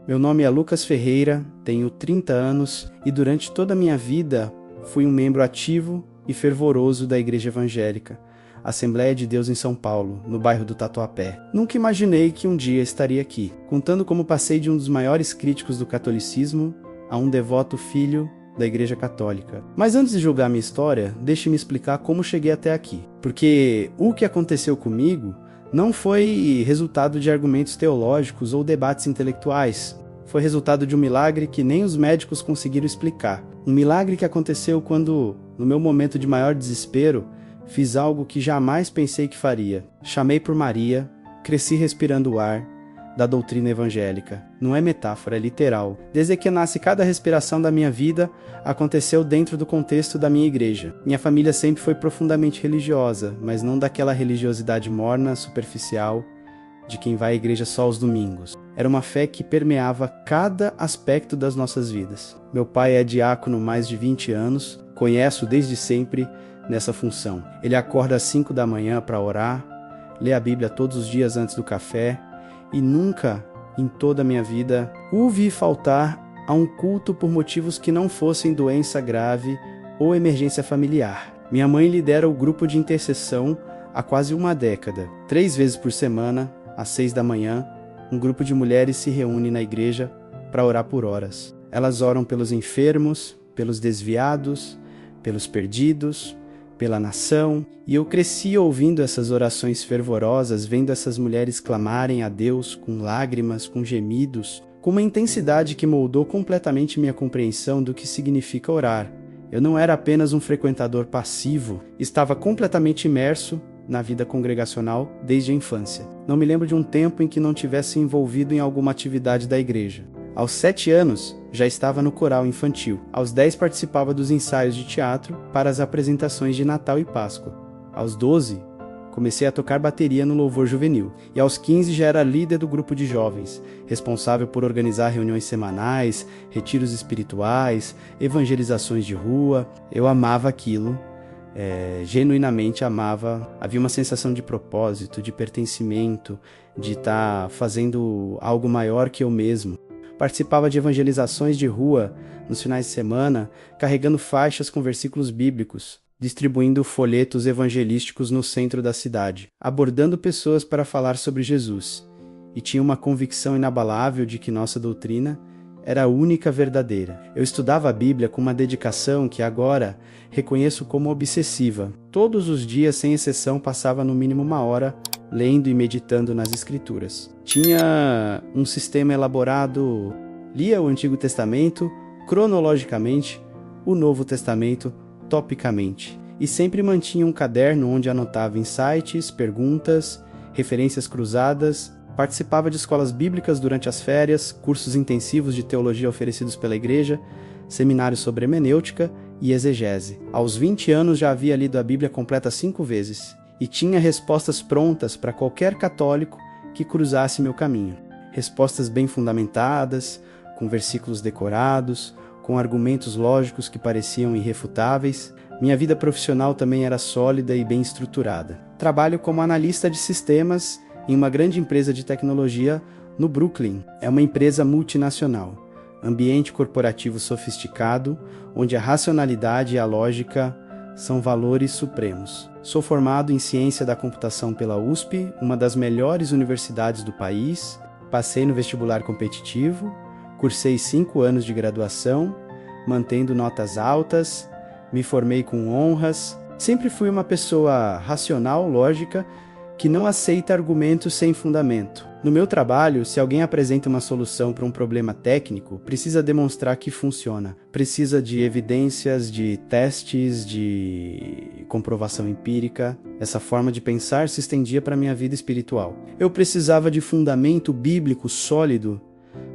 Meu nome é Lucas Ferreira, tenho 30 anos e durante toda a minha vida fui um membro ativo e fervoroso da Igreja Evangélica, Assembleia de Deus em São Paulo, no bairro do Tatuapé. Nunca imaginei que um dia estaria aqui, contando como passei de um dos maiores críticos do catolicismo a um devoto filho da Igreja Católica. Mas antes de julgar minha história, deixe-me explicar como cheguei até aqui. Porque o que aconteceu comigo não foi resultado de argumentos teológicos ou debates intelectuais. Foi resultado de um milagre que nem os médicos conseguiram explicar. Um milagre que aconteceu quando, no meu momento de maior desespero, fiz algo que jamais pensei que faria. Chamei por Maria, cresci respirando o ar da doutrina evangélica. Não é metáfora, é literal. Desde que nasce cada respiração da minha vida, aconteceu dentro do contexto da minha igreja. Minha família sempre foi profundamente religiosa, mas não daquela religiosidade morna, superficial, de quem vai à igreja só aos domingos. Era uma fé que permeava cada aspecto das nossas vidas. Meu pai é diácono há mais de 20 anos, conheço desde sempre nessa função. Ele acorda às 5 da manhã para orar, lê a Bíblia todos os dias antes do café, e nunca, em toda a minha vida, o vi faltar a um culto por motivos que não fossem doença grave ou emergência familiar. Minha mãe lidera o grupo de intercessão há quase uma década. 3 vezes por semana, às 6 da manhã, um grupo de mulheres se reúne na igreja para orar por horas. Elas oram pelos enfermos, pelos desviados, pelos perdidos, pela nação, e eu cresci ouvindo essas orações fervorosas, vendo essas mulheres clamarem a Deus com lágrimas, com gemidos, com uma intensidade que moldou completamente minha compreensão do que significa orar. Eu não era apenas um frequentador passivo, estava completamente imerso na vida congregacional desde a infância. Não me lembro de um tempo em que não tivesse envolvido em alguma atividade da igreja. Aos 7 anos, já estava no coral infantil. Aos 10, participava dos ensaios de teatro para as apresentações de Natal e Páscoa. Aos 12, comecei a tocar bateria no louvor juvenil. E aos 15, já era líder do grupo de jovens, responsável por organizar reuniões semanais, retiros espirituais, evangelizações de rua. Eu amava aquilo. Genuinamente amava. Havia uma sensação de propósito, de pertencimento, de estar fazendo algo maior que eu mesmo. Participava de evangelizações de rua nos finais de semana, carregando faixas com versículos bíblicos, distribuindo folhetos evangelísticos no centro da cidade, abordando pessoas para falar sobre Jesus. E tinha uma convicção inabalável de que nossa doutrina era a única verdadeira. Eu estudava a Bíblia com uma dedicação que agora reconheço como obsessiva. Todos os dias, sem exceção, passava no mínimo 1 hora lendo e meditando nas Escrituras. Tinha um sistema elaborado, lia o Antigo Testamento cronologicamente, o Novo Testamento topicamente. E sempre mantinha um caderno onde anotava insights, perguntas, referências cruzadas. Participava de escolas bíblicas durante as férias, cursos intensivos de teologia oferecidos pela igreja, seminários sobre hermenêutica e exegese. Aos 20 anos já havia lido a Bíblia completa 5 vezes e tinha respostas prontas para qualquer católico que cruzasse meu caminho. Respostas bem fundamentadas, com versículos decorados, com argumentos lógicos que pareciam irrefutáveis. Minha vida profissional também era sólida e bem estruturada. Trabalho como analista de sistemas em uma grande empresa de tecnologia no Brooklyn. É uma empresa multinacional, ambiente corporativo sofisticado, onde a racionalidade e a lógica são valores supremos. Sou formado em ciência da computação pela USP, uma das melhores universidades do país. Passei no vestibular competitivo, cursei 5 anos de graduação, mantendo notas altas, me formei com honras. Sempre fui uma pessoa racional, lógica, que não aceita argumentos sem fundamento. No meu trabalho, se alguém apresenta uma solução para um problema técnico, precisa demonstrar que funciona. Precisa de evidências, de testes, de comprovação empírica. Essa forma de pensar se estendia para a minha vida espiritual. Eu precisava de fundamento bíblico sólido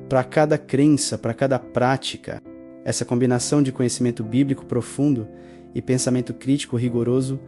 para cada crença, para cada prática. Essa combinação de conhecimento bíblico profundo e pensamento crítico rigoroso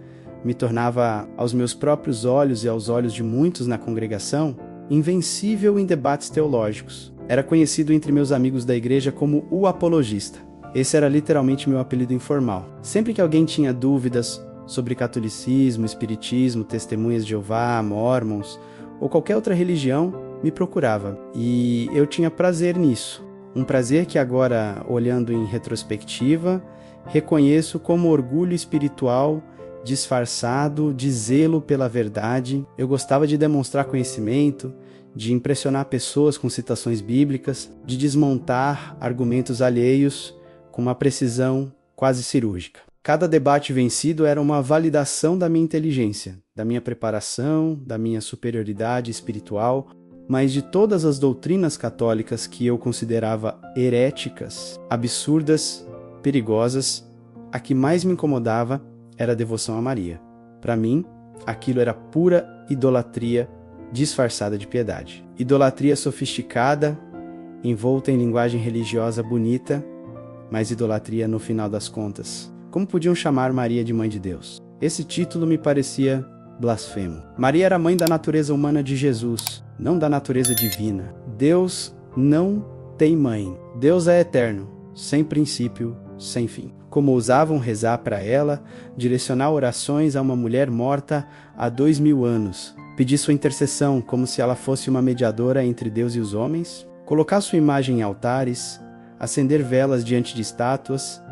me tornava, aos meus próprios olhos e aos olhos de muitos na congregação, invencível em debates teológicos. Era conhecido entre meus amigos da igreja como o apologista. Esse era literalmente meu apelido informal. Sempre que alguém tinha dúvidas sobre catolicismo, espiritismo, testemunhas de Jeová, mormons ou qualquer outra religião, me procurava. E eu tinha prazer nisso. Um prazer que agora, olhando em retrospectiva, reconheço como orgulho espiritual disfarçado de zelo pela verdade. Eu gostava de demonstrar conhecimento, de impressionar pessoas com citações bíblicas, de desmontar argumentos alheios com uma precisão quase cirúrgica. Cada debate vencido era uma validação da minha inteligência, da minha preparação, da minha superioridade espiritual, mas de todas as doutrinas católicas que eu considerava heréticas, absurdas, perigosas, a que mais me incomodava era a devoção a Maria. Para mim, aquilo era pura idolatria disfarçada de piedade. Idolatria sofisticada, envolta em linguagem religiosa bonita, mas idolatria no final das contas. Como podiam chamar Maria de Mãe de Deus? Esse título me parecia blasfemo. Maria era mãe da natureza humana de Jesus, não da natureza divina. Deus não tem mãe. Deus é eterno, sem princípio, sem fim. Como ousavam rezar para ela, direcionar orações a uma mulher morta há 2000 anos, pedir sua intercessão como se ela fosse uma mediadora entre Deus e os homens, colocar sua imagem em altares, acender velas diante de estátuas,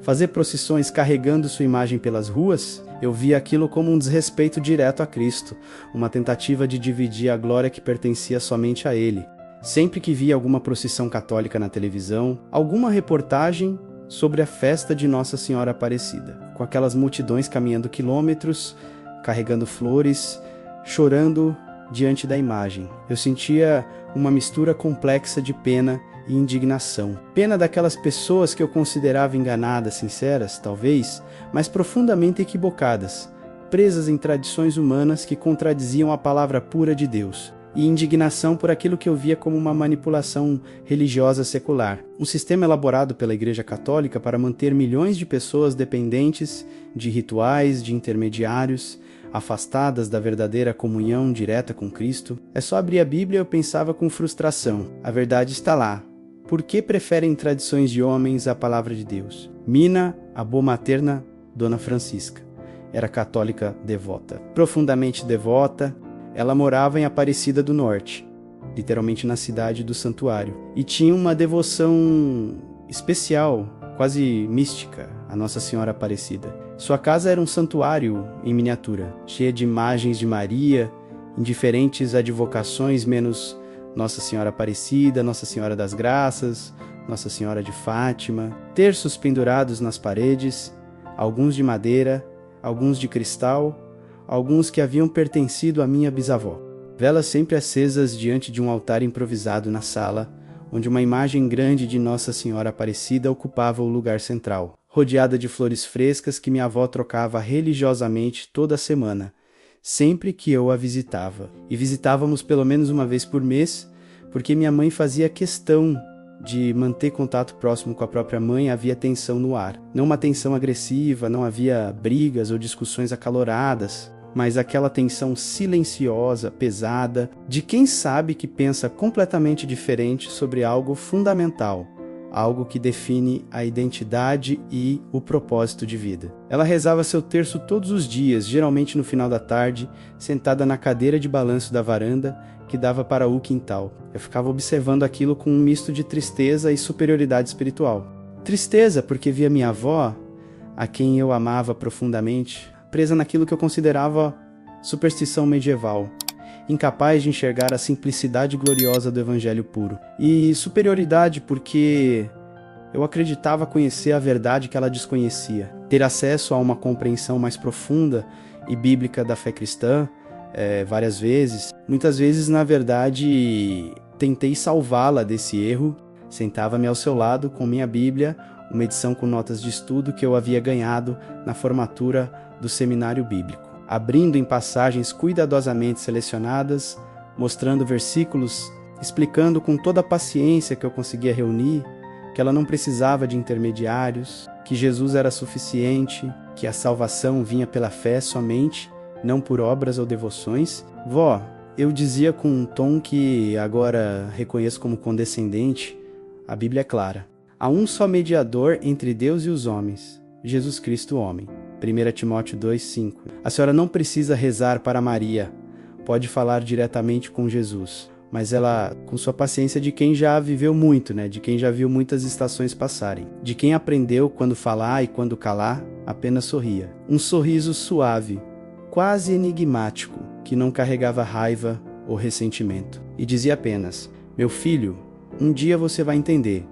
fazer procissões carregando sua imagem pelas ruas. Eu via aquilo como um desrespeito direto a Cristo, uma tentativa de dividir a glória que pertencia somente a Ele. Sempre que via alguma procissão católica na televisão, alguma reportagem sobre a festa de Nossa Senhora Aparecida, com aquelas multidões caminhando quilômetros, carregando flores, chorando diante da imagem. Eu sentia uma mistura complexa de pena e indignação. Pena daquelas pessoas que eu considerava enganadas, sinceras, talvez, mas profundamente equivocadas, presas em tradições humanas que contradiziam a palavra pura de Deus. E indignação por aquilo que eu via como uma manipulação religiosa secular. Um sistema elaborado pela Igreja Católica para manter milhões de pessoas dependentes de rituais, de intermediários, afastadas da verdadeira comunhão direta com Cristo. É só abrir a Bíblia e eu pensava com frustração. A verdade está lá. Por que preferem tradições de homens à palavra de Deus? Mina, a boa materna, Dona Francisca, era católica devota. Profundamente devota, ela morava em Aparecida do Norte, literalmente na cidade do santuário, e tinha uma devoção especial, quase mística, a Nossa Senhora Aparecida. Sua casa era um santuário em miniatura, cheia de imagens de Maria, em diferentes advocações, menos Nossa Senhora Aparecida, Nossa Senhora das Graças, Nossa Senhora de Fátima, terços pendurados nas paredes, alguns de madeira, alguns de cristal, alguns que haviam pertencido à minha bisavó. Velas sempre acesas diante de um altar improvisado na sala, onde uma imagem grande de Nossa Senhora Aparecida ocupava o lugar central, rodeada de flores frescas que minha avó trocava religiosamente toda semana, sempre que eu a visitava. E visitávamos pelo menos uma vez por mês, porque minha mãe fazia questão de manter contato próximo com a própria mãe. Havia tensão no ar. Não uma tensão agressiva, não havia brigas ou discussões acaloradas, mas aquela tensão silenciosa, pesada, de quem sabe que pensa completamente diferente sobre algo fundamental, algo que define a identidade e o propósito de vida. Ela rezava seu terço todos os dias, geralmente no final da tarde, sentada na cadeira de balanço da varanda que dava para o quintal. Eu ficava observando aquilo com um misto de tristeza e superioridade espiritual. Tristeza porque via minha avó, a quem eu amava profundamente, presa naquilo que eu considerava superstição medieval, incapaz de enxergar a simplicidade gloriosa do evangelho puro. E superioridade porque eu acreditava conhecer a verdade que ela desconhecia, ter acesso a uma compreensão mais profunda e bíblica da fé cristã, várias vezes. Muitas vezes, na verdade, tentei salvá-la desse erro. Sentava-me ao seu lado com minha Bíblia, uma edição com notas de estudo que eu havia ganhado na formatura do seminário bíblico, abrindo em passagens cuidadosamente selecionadas, mostrando versículos, explicando com toda a paciência que eu conseguia reunir que ela não precisava de intermediários, que Jesus era suficiente, que a salvação vinha pela fé somente, não por obras ou devoções. Vó, eu dizia com um tom que agora reconheço como condescendente, a Bíblia é clara. Há um só mediador entre Deus e os homens, Jesus Cristo homem. 1 Timóteo 2,5. A senhora não precisa rezar para Maria, pode falar diretamente com Jesus. mas ela com sua paciência de quem já viveu muito, né? De quem já viu muitas estações passarem. De quem aprendeu quando falar e quando calar, apenas sorria. Um sorriso suave, quase enigmático, que não carregava raiva ou ressentimento. E dizia apenas: meu filho, um dia você vai entender.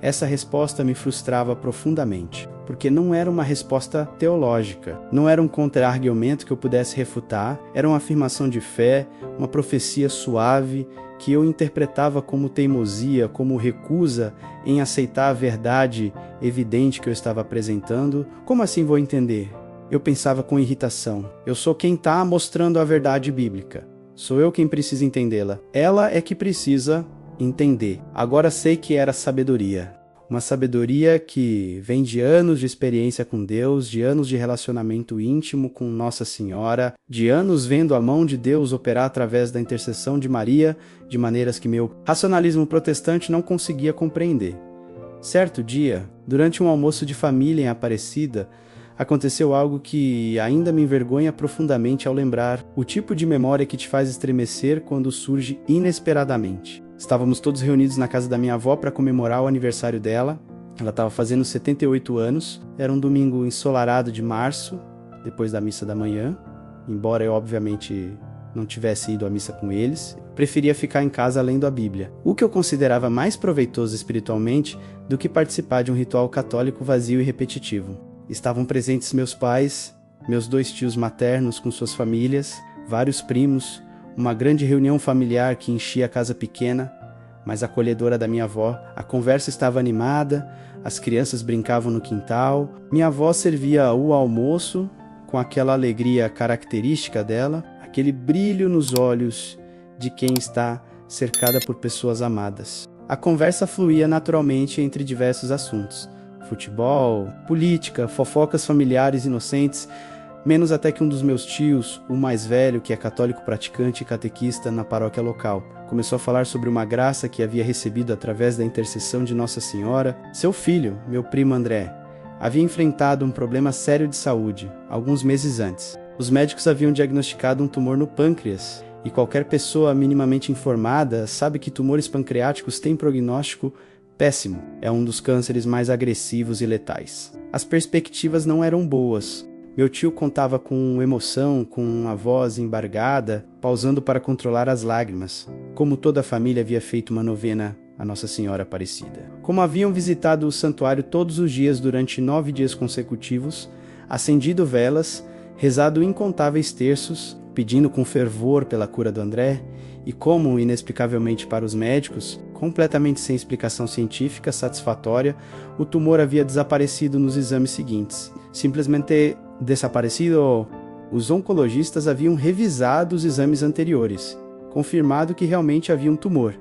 Essa resposta me frustrava profundamente, porque não era uma resposta teológica, não era um contra-argumento que eu pudesse refutar, era uma afirmação de fé, uma profecia suave que eu interpretava como teimosia, como recusa em aceitar a verdade evidente que eu estava apresentando. Como assim vou entender? Eu pensava com irritação. Eu sou quem está mostrando a verdade bíblica. Sou eu quem precisa entendê-la. Ela é que precisa entender. Agora sei que era sabedoria. Uma sabedoria que vem de anos de experiência com Deus, de anos de relacionamento íntimo com Nossa Senhora, de anos vendo a mão de Deus operar através da intercessão de Maria, de maneiras que meu racionalismo protestante não conseguia compreender. Certo dia, durante um almoço de família em Aparecida, aconteceu algo que ainda me envergonha profundamente ao lembrar, o tipo de memória que te faz estremecer quando surge inesperadamente. Estávamos todos reunidos na casa da minha avó para comemorar o aniversário dela. Ela estava fazendo 78 anos. Era um domingo ensolarado de março, depois da missa da manhã. Embora eu, obviamente, não tivesse ido à missa com eles, preferia ficar em casa lendo a Bíblia. O que eu considerava mais proveitoso espiritualmente do que participar de um ritual católico vazio e repetitivo. Estavam presentes meus pais, meus 2 tios maternos com suas famílias, vários primos, uma grande reunião familiar que enchia a casa pequena, mas acolhedora da minha avó. A conversa estava animada, as crianças brincavam no quintal, minha avó servia o almoço com aquela alegria característica dela, aquele brilho nos olhos de quem está cercada por pessoas amadas. A conversa fluía naturalmente entre diversos assuntos: futebol, política, fofocas familiares inocentes, menos até que um dos meus tios, o mais velho, que é católico praticante e catequista na paróquia local, começou a falar sobre uma graça que havia recebido através da intercessão de Nossa Senhora. Seu filho, meu primo André, havia enfrentado um problema sério de saúde, alguns meses antes. Os médicos haviam diagnosticado um tumor no pâncreas, e qualquer pessoa minimamente informada sabe que tumores pancreáticos têm prognóstico péssimo. É um dos cânceres mais agressivos e letais. As perspectivas não eram boas. Meu tio contava com emoção, com uma voz embargada, pausando para controlar as lágrimas, como toda a família havia feito uma novena a Nossa Senhora Aparecida. Como haviam visitado o santuário todos os dias durante 9 dias consecutivos, acendido velas, rezado incontáveis terços, pedindo com fervor pela cura do André, e como, inexplicavelmente para os médicos, completamente sem explicação científica satisfatória, o tumor havia desaparecido nos exames seguintes. Simplesmente desaparecido. Os oncologistas haviam revisado os exames anteriores, confirmado que realmente havia um tumor,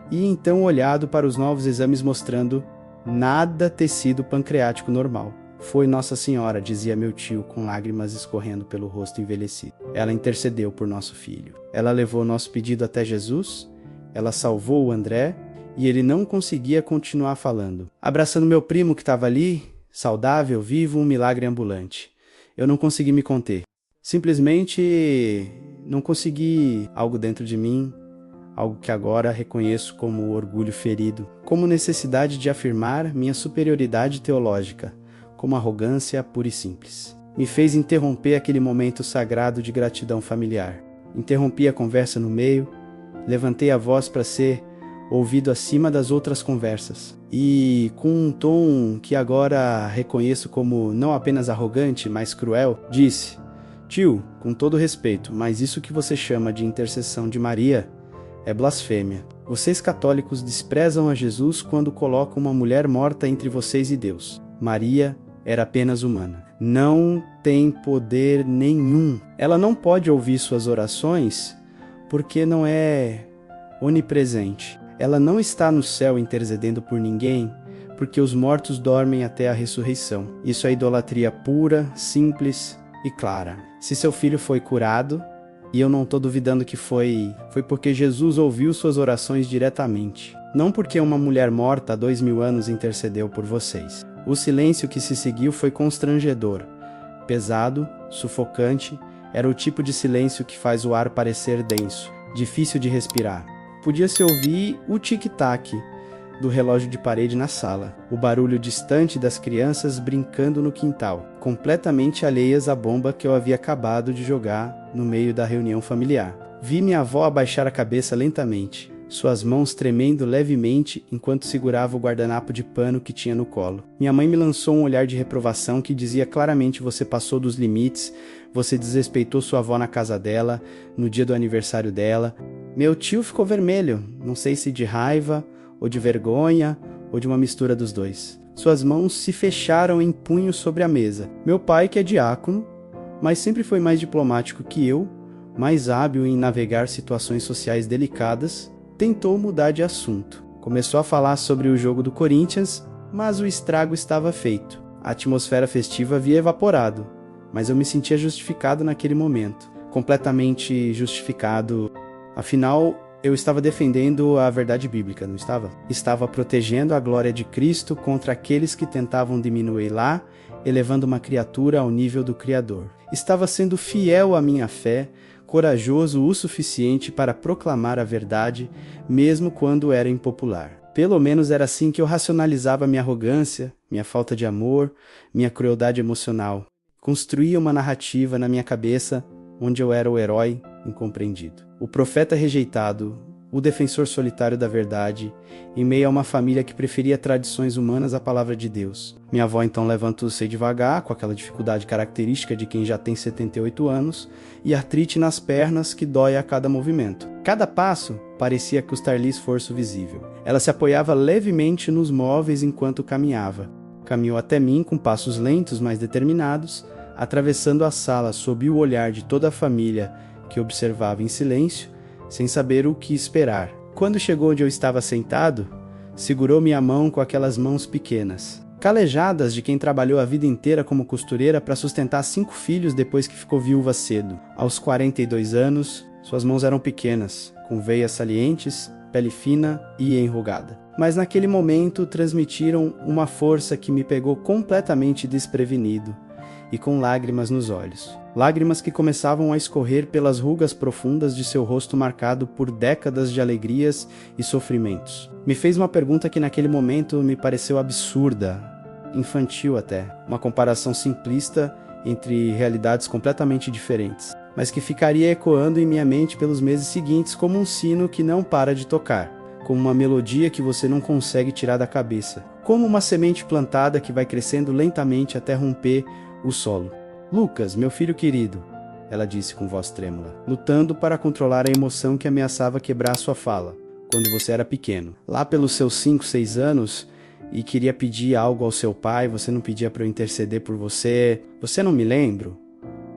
e então olhado para os novos exames mostrando nada tecido pancreático normal. Foi Nossa Senhora, dizia meu tio, com lágrimas escorrendo pelo rosto envelhecido. Ela intercedeu por nosso filho. Ela levou nosso pedido até Jesus, ela salvou o André, e ele não conseguia continuar falando. Abraçando meu primo que estava ali, saudável, vivo, um milagre ambulante. Eu não consegui me conter. Simplesmente não consegui algo dentro de mim, algo que agora reconheço como orgulho ferido, como necessidade de afirmar minha superioridade teológica, como arrogância pura e simples. Me fez interromper aquele momento sagrado de gratidão familiar. Interrompi a conversa no meio, levantei a voz para ser ouvido acima das outras conversas, e com um tom que agora reconheço como não apenas arrogante, mas cruel, disse: tio, com todo respeito, mas isso que você chama de intercessão de Maria é blasfêmia. Vocês católicos desprezam a Jesus quando colocam uma mulher morta entre vocês e Deus. Maria era apenas humana. Não tem poder nenhum. Ela não pode ouvir suas orações porque não é onipresente. Ela não está no céu intercedendo por ninguém, porque os mortos dormem até a ressurreição. Isso é idolatria pura, simples e clara. Se seu filho foi curado, e eu não estou duvidando que foi porque Jesus ouviu suas orações diretamente. Não porque uma mulher morta há 2000 anos intercedeu por vocês. O silêncio que se seguiu foi constrangedor, pesado, sufocante. Era o tipo de silêncio que faz o ar parecer denso, difícil de respirar. podia-se ouvir o tic-tac do relógio de parede na sala, o barulho distante das crianças brincando no quintal, completamente alheias à bomba que eu havia acabado de jogar no meio da reunião familiar. Vi minha avó abaixar a cabeça lentamente, suas mãos tremendo levemente enquanto segurava o guardanapo de pano que tinha no colo. Minha mãe me lançou um olhar de reprovação que dizia claramente: você passou dos limites, você desrespeitou sua avó na casa dela, no dia do aniversário dela. Meu tio ficou vermelho, não sei se de raiva, ou de vergonha, ou de uma mistura dos dois. Suas mãos se fecharam em punhos sobre a mesa. Meu pai, que é diácono, mas sempre foi mais diplomático que eu, mais hábil em navegar situações sociais delicadas, tentou mudar de assunto. Começou a falar sobre o jogo do Corinthians, mas o estrago estava feito. A atmosfera festiva havia evaporado, mas eu me sentia justificado naquele momento. Completamente justificado. Afinal, eu estava defendendo a verdade bíblica, não estava? Estava protegendo a glória de Cristo contra aqueles que tentavam diminuí-la, elevando uma criatura ao nível do Criador. Estava sendo fiel à minha fé, corajoso o suficiente para proclamar a verdade, mesmo quando era impopular. Pelo menos era assim que eu racionalizava minha arrogância, minha falta de amor, minha crueldade emocional. Construía uma narrativa na minha cabeça onde eu era o herói incompreendido, o profeta rejeitado, o defensor solitário da verdade, em meio a uma família que preferia tradições humanas à palavra de Deus. Minha avó então levantou-se devagar, com aquela dificuldade característica de quem já tem 78 anos, e artrite nas pernas que dói a cada movimento. Cada passo parecia custar-lhe esforço visível. Ela se apoiava levemente nos móveis enquanto caminhava. Caminhou até mim com passos lentos, mas determinados, atravessando a sala sob o olhar de toda a família que observava em silêncio, sem saber o que esperar. Quando chegou onde eu estava sentado, segurou minha mão com aquelas mãos pequenas, calejadas de quem trabalhou a vida inteira como costureira para sustentar 5 filhos depois que ficou viúva cedo. Aos 42 anos, suas mãos eram pequenas, com veias salientes, pele fina e enrugada. Mas naquele momento transmitiram uma força que me pegou completamente desprevenido e com lágrimas nos olhos. Lágrimas que começavam a escorrer pelas rugas profundas de seu rosto marcado por décadas de alegrias e sofrimentos. Me fez uma pergunta que naquele momento me pareceu absurda, infantil até, uma comparação simplista entre realidades completamente diferentes, mas que ficaria ecoando em minha mente pelos meses seguintes como um sino que não para de tocar, como uma melodia que você não consegue tirar da cabeça, como uma semente plantada que vai crescendo lentamente até romper o solo. Lucas, meu filho querido, ela disse com voz trêmula, lutando para controlar a emoção que ameaçava quebrar sua fala. Quando você era pequeno, lá pelos seus 5, 6 anos, e queria pedir algo ao seu pai, você não pedia para eu interceder por você. Você não me lembra?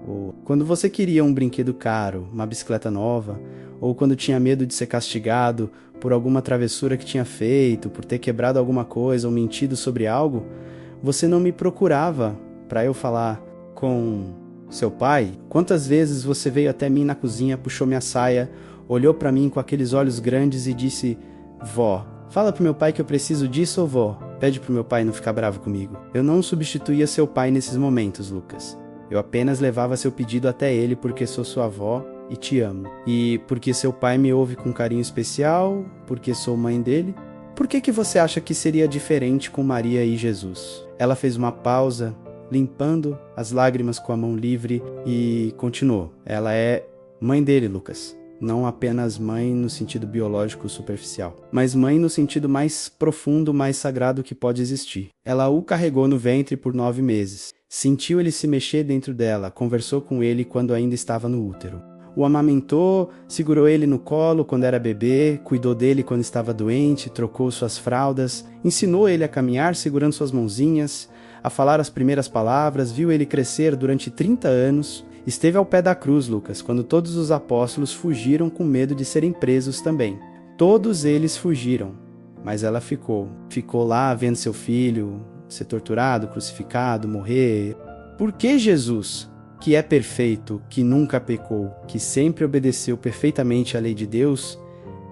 Ou quando você queria um brinquedo caro, uma bicicleta nova, ou quando tinha medo de ser castigado por alguma travessura que tinha feito, por ter quebrado alguma coisa ou mentido sobre algo, você não me procurava para eu falar com seu pai? Quantas vezes você veio até mim na cozinha, puxou minha saia, olhou para mim com aqueles olhos grandes e disse: vó, fala pro meu pai que eu preciso disso, ou vó, pede pro meu pai não ficar bravo comigo. Eu não substituía seu pai nesses momentos, Lucas. Eu apenas levava seu pedido até ele porque sou sua avó e te amo. E porque seu pai me ouve com carinho especial, porque sou mãe dele. Por que você acha que seria diferente com Maria e Jesus? Ela fez uma pausa, limpando as lágrimas com a mão livre, e continuou. Ela é mãe dele, Lucas. Não apenas mãe no sentido biológico superficial, mas mãe no sentido mais profundo, mais sagrado que pode existir. Ela o carregou no ventre por 9 meses. Sentiu ele se mexer dentro dela, conversou com ele quando ainda estava no útero. O amamentou, segurou ele no colo quando era bebê, cuidou dele quando estava doente, trocou suas fraldas, ensinou ele a caminhar segurando suas mãozinhas, a falar as primeiras palavras, viu ele crescer durante 30 anos. Esteve ao pé da cruz, Lucas, quando todos os apóstolos fugiram com medo de serem presos também. Todos eles fugiram, mas ela ficou. Ficou lá vendo seu filho ser torturado, crucificado, morrer. Por que Jesus, que é perfeito, que nunca pecou, que sempre obedeceu perfeitamente à lei de Deus,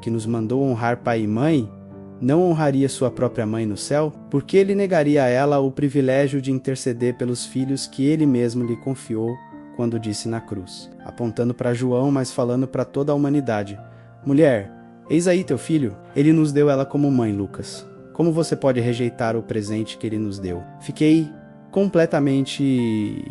que nos mandou honrar pai e mãe, não honraria sua própria mãe no céu? Por que ele negaria a ela o privilégio de interceder pelos filhos que ele mesmo lhe confiou quando disse na cruz, apontando para João, mas falando para toda a humanidade: mulher, Eis aí teu filho. Ele nos deu ela como mãe, Lucas. Como você pode rejeitar o presente que ele nos deu? Fiquei completamente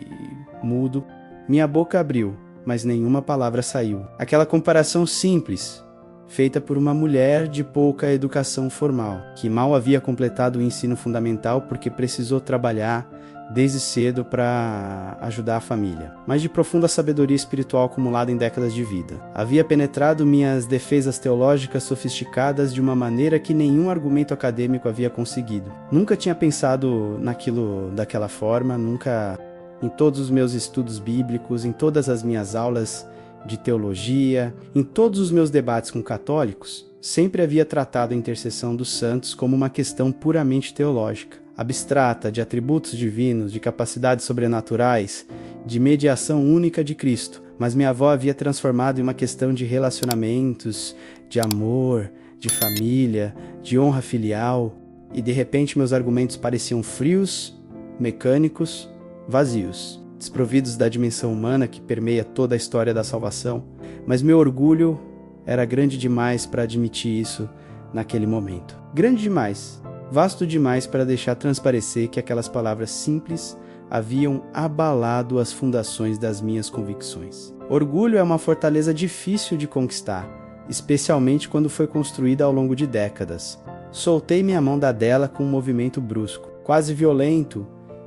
mudo. Minha boca abriu, mas nenhuma palavra saiu. Aquela comparação simples, feita por uma mulher de pouca educação formal, que mal havia completado o ensino fundamental porque precisou trabalhar desde cedo para ajudar a família, mas de profunda sabedoria espiritual acumulada em décadas de vida. Havia penetrado minhas defesas teológicas sofisticadas de uma maneira que nenhum argumento acadêmico havia conseguido. Nunca tinha pensado naquilo daquela forma, nunca, em todos os meus estudos bíblicos, em todas as minhas aulas de teologia, em todos os meus debates com católicos, sempre havia tratado a intercessão dos santos como uma questão puramente teológica, abstrata, de atributos divinos, de capacidades sobrenaturais, de mediação única de Cristo. Mas minha avó havia transformado em uma questão de relacionamentos, de amor, de família, de honra filial, e de repente meus argumentos pareciam frios, mecânicos, vazios, desprovidos da dimensão humana que permeia toda a história da salvação, mas meu orgulho era grande demais para admitir isso naquele momento. Grande demais, vasto demais para deixar transparecer que aquelas palavras simples haviam abalado as fundações das minhas convicções. Orgulho é uma fortaleza difícil de conquistar, especialmente quando foi construída ao longo de décadas. Soltei minha mão da dela com um movimento brusco, quase violento,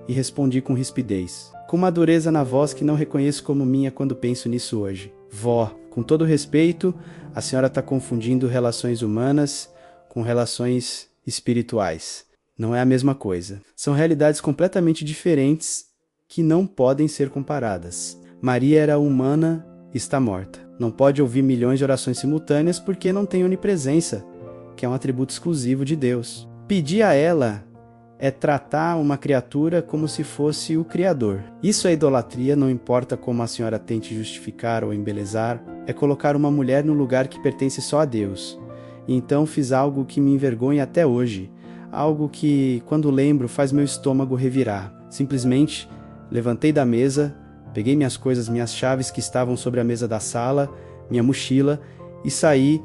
e respondi com rispidez, com uma dureza na voz que não reconheço como minha quando penso nisso hoje. Vó, com todo respeito, a senhora está confundindo relações humanas com relações espirituais. Não é a mesma coisa. São realidades completamente diferentes que não podem ser comparadas. Maria era humana e está morta. Não pode ouvir milhões de orações simultâneas porque não tem onipresença, que é um atributo exclusivo de Deus. Pedir a ela é tratar uma criatura como se fosse o Criador. Isso é idolatria, não importa como a senhora tente justificar ou embelezar, é colocar uma mulher no lugar que pertence só a Deus. E então fiz algo que me envergonha até hoje, algo que, quando lembro, faz meu estômago revirar. Simplesmente levantei da mesa, peguei minhas coisas, minhas chaves que estavam sobre a mesa da sala, minha mochila, e saí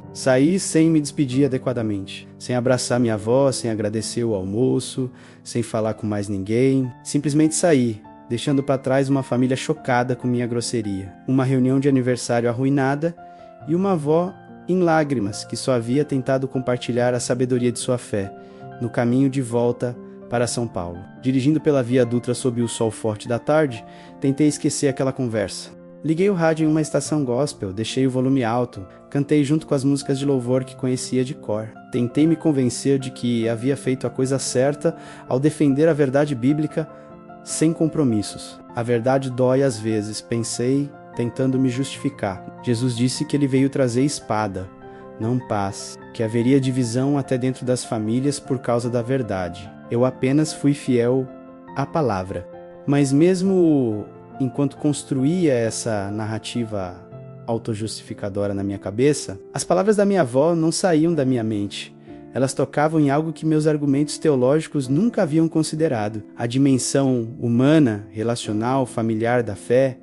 sem me despedir adequadamente, sem abraçar minha avó, sem agradecer o almoço, sem falar com mais ninguém. Simplesmente saí, deixando para trás uma família chocada com minha grosseria, uma reunião de aniversário arruinada e uma avó em lágrimas que só havia tentado compartilhar a sabedoria de sua fé no caminho de volta para São Paulo. Dirigindo pela Via Dutra sob o sol forte da tarde, tentei esquecer aquela conversa. Liguei o rádio em uma estação gospel, deixei o volume alto, cantei junto com as músicas de louvor que conhecia de cor. Tentei me convencer de que havia feito a coisa certa ao defender a verdade bíblica sem compromissos. A verdade dói às vezes, pensei, tentando me justificar. Jesus disse que ele veio trazer espada, não paz, que haveria divisão até dentro das famílias por causa da verdade. Eu apenas fui fiel à palavra. Mas mesmo enquanto construía essa narrativa autojustificadora na minha cabeça, as palavras da minha avó não saíam da minha mente. Elas tocavam em algo que meus argumentos teológicos nunca haviam considerado. A dimensão humana, relacional, familiar da fé,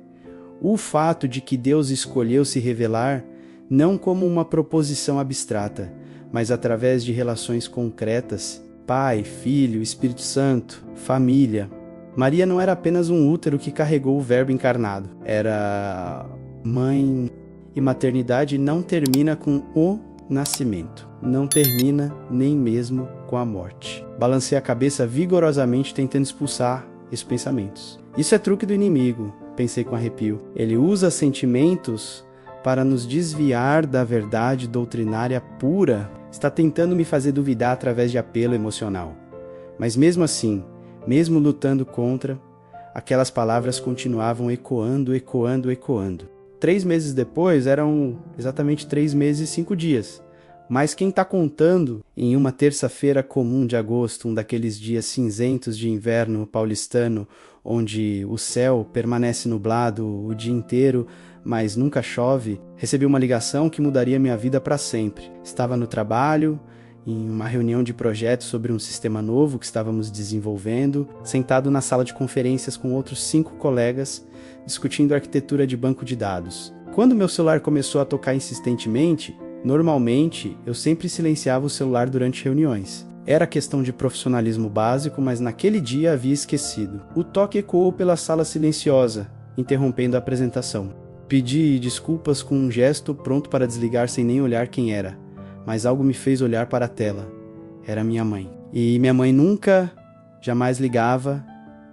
o fato de que Deus escolheu se revelar não como uma proposição abstrata, mas através de relações concretas, Pai, Filho, Espírito Santo, família. Maria não era apenas um útero que carregou o Verbo encarnado. Era mãe, e maternidade não termina com o nascimento. Não termina nem mesmo com a morte. Balancei a cabeça vigorosamente tentando expulsar esses pensamentos. Isso é truque do inimigo, pensei com arrepio. Ele usa sentimentos para nos desviar da verdade doutrinária pura. Está tentando me fazer duvidar através de apelo emocional. Mas mesmo assim, mesmo lutando contra, aquelas palavras continuavam ecoando. 3 meses depois eram exatamente 3 meses e 5 dias. Mas quem está contando em uma terça-feira comum de agosto, um daqueles dias cinzentos de inverno paulistano, onde o céu permanece nublado o dia inteiro, mas nunca chove, recebi uma ligação que mudaria minha vida para sempre. Estava no trabalho, em uma reunião de projetos sobre um sistema novo que estávamos desenvolvendo, sentado na sala de conferências com outros 5 colegas, discutindo arquitetura de banco de dados. Quando meu celular começou a tocar insistentemente, Normalmente, eu sempre silenciava o celular durante reuniões. Era questão de profissionalismo básico, mas naquele dia havia esquecido. O toque ecoou pela sala silenciosa, interrompendo a apresentação. Pedi desculpas com um gesto pronto para desligar sem nem olhar quem era, mas algo me fez olhar para a tela. Era minha mãe. E minha mãe nunca, jamais ligava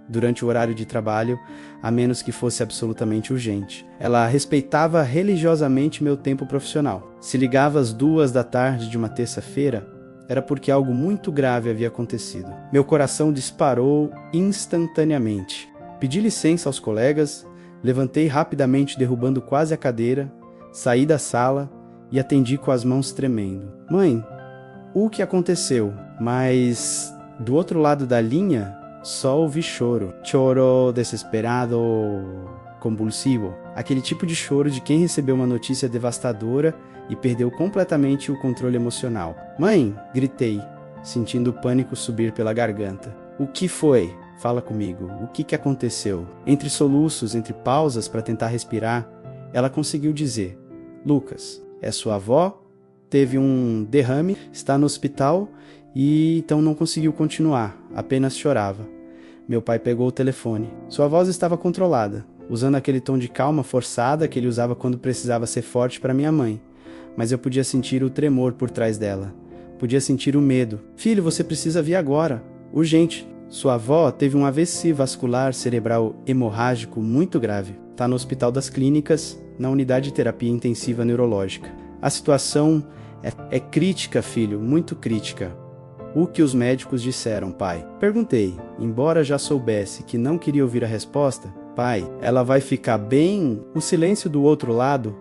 durante o horário de trabalho, a menos que fosse absolutamente urgente. Ela respeitava religiosamente meu tempo profissional. Se ligava às 2 da tarde de uma terça-feira, era porque algo muito grave havia acontecido. Meu coração disparou instantaneamente. Pedi licença aos colegas, levantei rapidamente derrubando quase a cadeira, saí da sala e atendi com as mãos tremendo. Mãe, o que aconteceu? Mas do outro lado da linha, só ouvi choro. Choro desesperado, convulsivo. Aquele tipo de choro de quem recebeu uma notícia devastadora e perdeu completamente o controle emocional. Mãe, gritei, sentindo o pânico subir pela garganta. O que foi? Fala comigo. O que aconteceu? Entre soluços, entre pausas para tentar respirar, ela conseguiu dizer: Lucas, é sua avó, teve um derrame, está no hospital e então não conseguiu continuar, apenas chorava. Meu pai pegou o telefone. Sua voz estava controlada, usando aquele tom de calma forçada que ele usava quando precisava ser forte para minha mãe. Mas eu podia sentir o tremor por trás dela. Podia sentir o medo. Filho, você precisa vir agora. Urgente. Sua avó teve um AVC vascular cerebral hemorrágico muito grave. Está no Hospital das Clínicas, na unidade de terapia intensiva neurológica. A situação é crítica, filho, muito crítica. O que os médicos disseram, pai? Perguntei, embora já soubesse que não queria ouvir a resposta. Pai, ela vai ficar bem? O silêncio do outro lado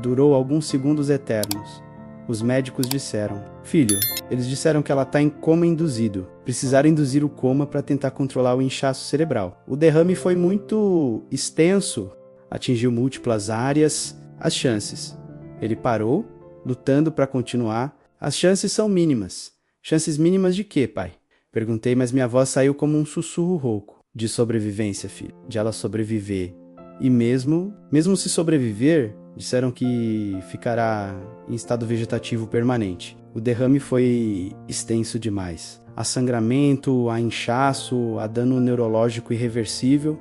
durou alguns segundos eternos. Os médicos disseram: Filho, eles disseram que ela está em coma induzido. Precisaram induzir o coma para tentar controlar o inchaço cerebral. O derrame foi muito extenso, atingiu múltiplas áreas. As chances. Ele parou, lutando para continuar. As chances são mínimas. Chances mínimas de quê, pai? Perguntei, mas minha voz saiu como um sussurro rouco. De sobrevivência, filho. De ela sobreviver. E mesmo se sobreviver, disseram que ficará em estado vegetativo permanente. O derrame foi extenso demais. Há sangramento, há inchaço, há dano neurológico irreversível.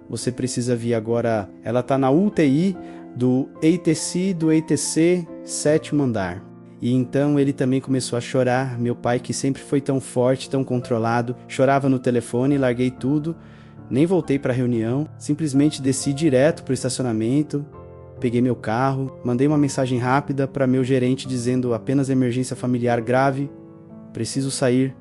Você precisa vir agora. Ela está na UTI do EITC 7º andar. E então ele também começou a chorar. Meu pai, que sempre foi tão forte, tão controlado, chorava no telefone, larguei tudo, nem voltei para a reunião, simplesmente desci direto para o estacionamento, peguei meu carro, mandei uma mensagem rápida para meu gerente dizendo apenas emergência familiar grave, preciso sair,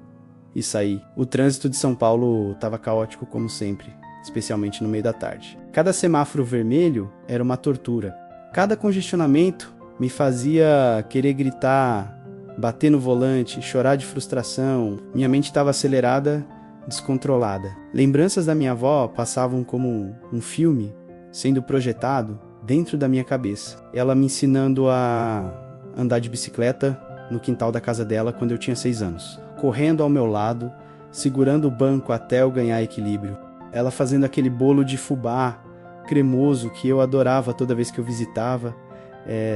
e saí. O trânsito de São Paulo estava caótico como sempre, especialmente no meio da tarde. Cada semáforo vermelho era uma tortura. Cada congestionamento me fazia querer gritar, bater no volante, chorar de frustração. Minha mente estava acelerada, descontrolada. Lembranças da minha avó passavam como um filme sendo projetado dentro da minha cabeça. Ela me ensinando a andar de bicicleta no quintal da casa dela quando eu tinha 6 anos. Correndo ao meu lado, segurando o banco até eu ganhar equilíbrio. Ela fazendo aquele bolo de fubá cremoso que eu adorava toda vez que eu visitava.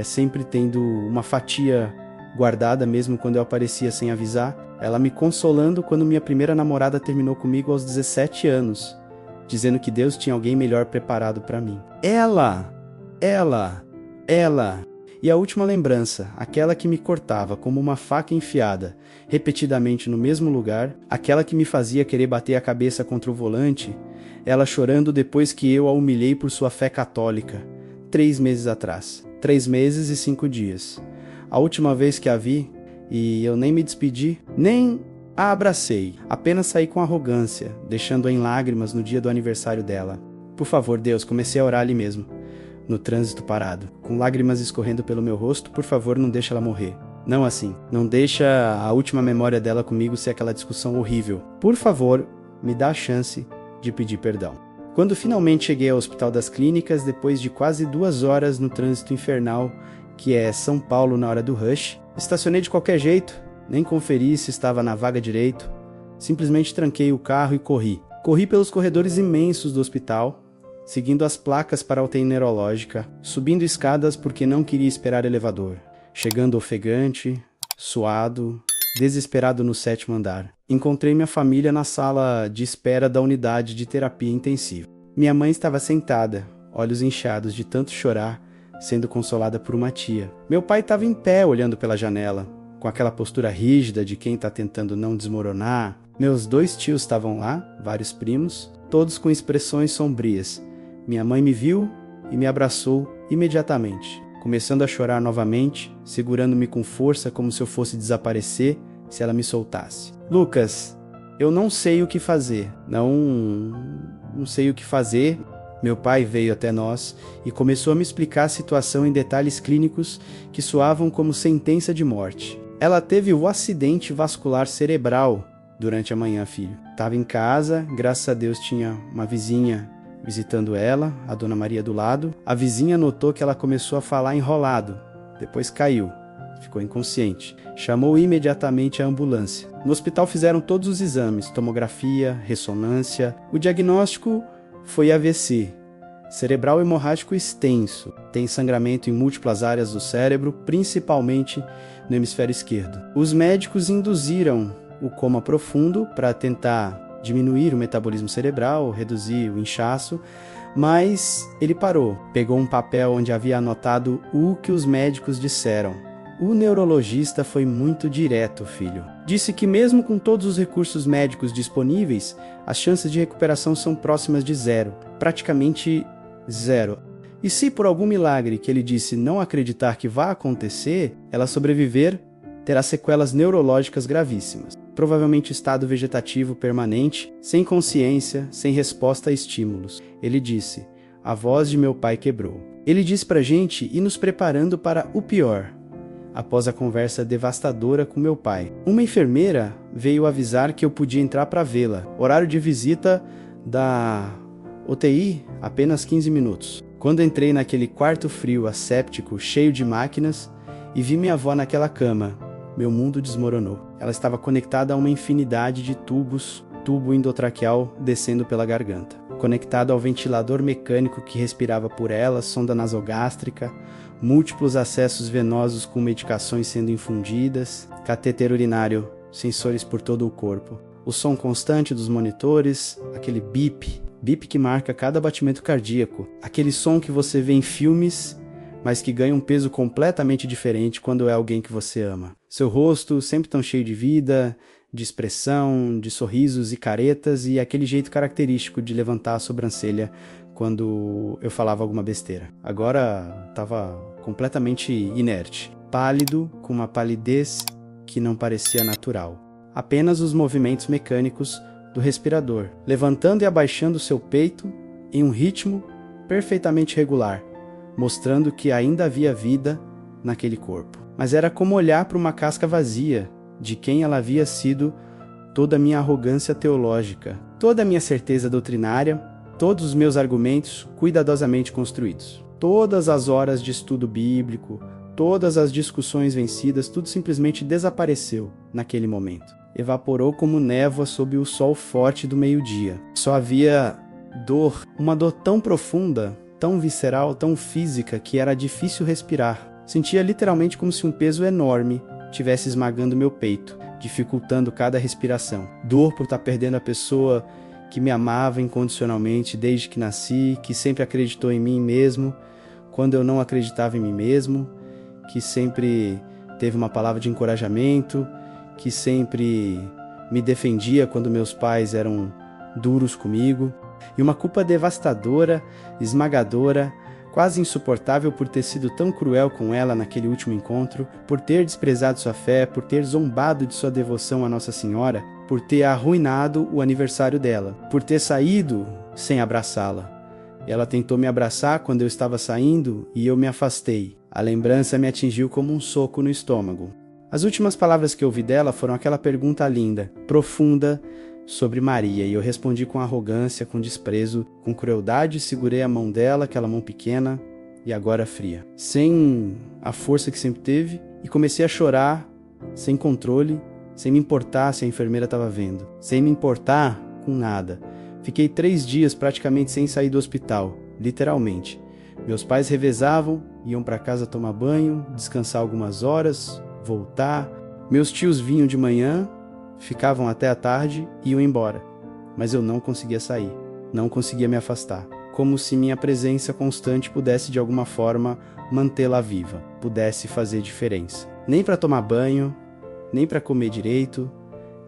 Sempre tendo uma fatia guardada mesmo quando eu aparecia sem avisar. Ela me consolando quando minha primeira namorada terminou comigo aos 17 anos, dizendo que Deus tinha alguém melhor preparado para mim. Ela! E a última lembrança, aquela que me cortava como uma faca enfiada, repetidamente no mesmo lugar, aquela que me fazia querer bater a cabeça contra o volante, ela chorando depois que eu a humilhei por sua fé católica, 3 meses atrás. 3 meses e 5 dias. A última vez que a vi, e eu nem me despedi, nem a abracei. Apenas saí com arrogância, deixando-a em lágrimas no dia do aniversário dela. Por favor, Deus, comecei a orar ali mesmo, no trânsito parado. Com lágrimas escorrendo pelo meu rosto, por favor, não deixa ela morrer. Não assim. Não deixa a última memória dela comigo ser aquela discussão horrível. Por favor, me dá a chance de pedir perdão. Quando finalmente cheguei ao Hospital das Clínicas, depois de quase 2 horas no trânsito infernal, que é São Paulo na hora do rush, estacionei de qualquer jeito, nem conferi se estava na vaga direito, simplesmente tranquei o carro e corri. Corri pelos corredores imensos do hospital, seguindo as placas para a UTI neurológica, subindo escadas porque não queria esperar elevador. chegando ofegante, suado, desesperado no 7º andar. Encontrei minha família na sala de espera da unidade de terapia intensiva. Minha mãe estava sentada, olhos inchados de tanto chorar, sendo consolada por uma tia. Meu pai estava em pé, olhando pela janela, com aquela postura rígida de quem está tentando não desmoronar. Meus 2 tios estavam lá, vários primos, todos com expressões sombrias. Minha mãe me viu e me abraçou imediatamente, começando a chorar novamente, segurando-me com força como se eu fosse desaparecer se ela me soltasse. Lucas, eu não sei o que fazer. Não sei o que fazer. Meu pai veio até nós e começou a me explicar a situação em detalhes clínicos que soavam como sentença de morte. Ela teve o acidente vascular cerebral durante a manhã, filho. Estava em casa, graças a Deus tinha uma vizinha visitando ela, a dona Maria do lado. A vizinha notou que ela começou a falar enrolado, depois caiu, ficou inconsciente. Chamou imediatamente a ambulância. No hospital fizeram todos os exames, tomografia, ressonância. O diagnóstico foi AVC, cerebral hemorrágico extenso. Tem sangramento em múltiplas áreas do cérebro, principalmente no hemisfério esquerdo. Os médicos induziram o coma profundo para tentar diminuir o metabolismo cerebral, reduzir o inchaço, mas ele parou. Pegou um papel onde havia anotado o que os médicos disseram. O neurologista foi muito direto, filho. Disse que mesmo com todos os recursos médicos disponíveis, as chances de recuperação são próximas de 0, praticamente 0. E se por algum milagre que ele disse não acreditar que vá acontecer, ela sobreviver, terá sequelas neurológicas gravíssimas. Provavelmente estado vegetativo permanente, sem consciência, sem resposta a estímulos. Ele disse, a voz de meu pai quebrou. Ele disse pra gente ir nos preparando para o pior. Após a conversa devastadora com meu pai, uma enfermeira veio avisar que eu podia entrar para vê-la. Horário de visita da UTI, apenas 15 minutos. Quando entrei naquele quarto frio, asséptico, cheio de máquinas, e vi minha avó naquela cama, meu mundo desmoronou. Ela estava conectada a uma infinidade de tubos, tubo endotraqueal descendo pela garganta. Conectado ao ventilador mecânico que respirava por ela, sonda nasogástrica, múltiplos acessos venosos com medicações sendo infundidas, catéter urinário, sensores por todo o corpo. O som constante dos monitores, aquele bip que marca cada batimento cardíaco, aquele som que você vê em filmes, mas que ganha um peso completamente diferente quando é alguém que você ama. Seu rosto sempre tão cheio de vida, de expressão, de sorrisos e caretas e aquele jeito característico de levantar a sobrancelha quando eu falava alguma besteira. Agora estava completamente inerte, pálido, com uma palidez que não parecia natural. Apenas os movimentos mecânicos do respirador, levantando e abaixando seu peito em um ritmo perfeitamente regular, mostrando que ainda havia vida naquele corpo. Mas era como olhar para uma casca vazia, de quem ela havia sido toda a minha arrogância teológica, toda a minha certeza doutrinária, todos os meus argumentos cuidadosamente construídos. Todas as horas de estudo bíblico, todas as discussões vencidas, tudo simplesmente desapareceu naquele momento. Evaporou como névoa sob o sol forte do meio-dia. Só havia dor, uma dor tão profunda, tão visceral, tão física, que era difícil respirar. Sentia literalmente como se um peso enorme estivesse esmagando meu peito, dificultando cada respiração. Dor por estar perdendo a pessoa que me amava incondicionalmente desde que nasci, que sempre acreditou em mim mesmo, quando eu não acreditava em mim mesmo, que sempre teve uma palavra de encorajamento, que sempre me defendia quando meus pais eram duros comigo, e uma culpa devastadora, esmagadora, quase insuportável por ter sido tão cruel com ela naquele último encontro, por ter desprezado sua fé, por ter zombado de sua devoção a Nossa Senhora, por ter arruinado o aniversário dela, por ter saído sem abraçá-la. Ela tentou me abraçar quando eu estava saindo e eu me afastei. A lembrança me atingiu como um soco no estômago. As últimas palavras que ouvi dela foram aquela pergunta linda, profunda, sobre Maria, e eu respondi com arrogância, com desprezo, com crueldade, segurei a mão dela, aquela mão pequena e agora fria, sem a força que sempre teve, e comecei a chorar, sem controle, sem me importar se a enfermeira estava vendo, sem me importar com nada. Fiquei 3 dias praticamente sem sair do hospital, literalmente. Meus pais revezavam, iam para casa tomar banho, descansar algumas horas, voltar. Meus tios vinham de manhã, ficavam até a tarde e iam embora. Mas eu não conseguia sair, não conseguia me afastar. Como se minha presença constante pudesse de alguma forma mantê-la viva, pudesse fazer diferença. Nem para tomar banho, nem para comer direito,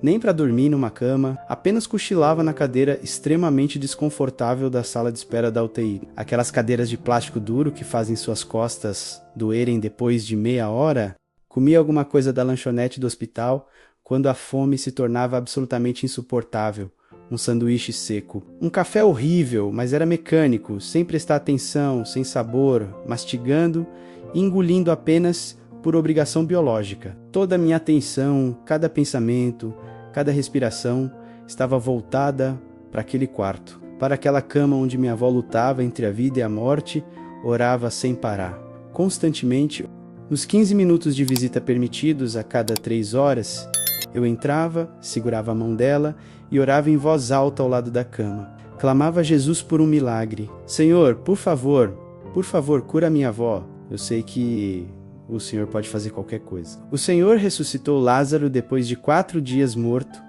nem para dormir numa cama, apenas cochilava na cadeira extremamente desconfortável da sala de espera da UTI. Aquelas cadeiras de plástico duro que fazem suas costas doerem depois de meia hora. Comia alguma coisa da lanchonete do hospital quando a fome se tornava absolutamente insuportável. Um sanduíche seco. Um café horrível, mas era mecânico, sem prestar atenção, sem sabor, mastigando e engolindo apenas por obrigação biológica. Toda a minha atenção, cada pensamento, cada respiração estava voltada para aquele quarto, para aquela cama onde minha avó lutava entre a vida e a morte, orava sem parar. Constantemente, nos 15 minutos de visita permitidos a cada 3 horas, eu entrava, segurava a mão dela e orava em voz alta ao lado da cama. Clamava a Jesus por um milagre. Senhor, por favor, cura minha avó. Eu sei que o Senhor pode fazer qualquer coisa. O Senhor ressuscitou Lázaro depois de 4 dias morto,